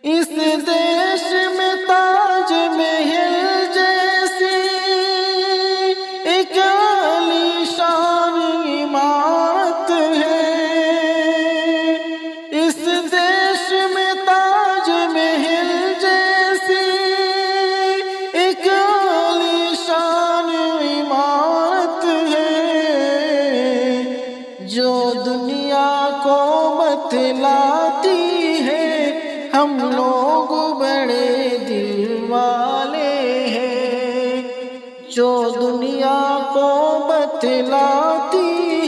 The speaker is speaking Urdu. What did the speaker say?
اس دیش میں تاج محل جیسی ایک عالی شان عمارت ہے۔ اس دیش میں تاج محل جیسی ایک عالی شان عمارت ہے، جو دنیا کو بتلاتی ہے ہم لوگ بڑے دل والے ہیں، جو دنیا کو بتلاتی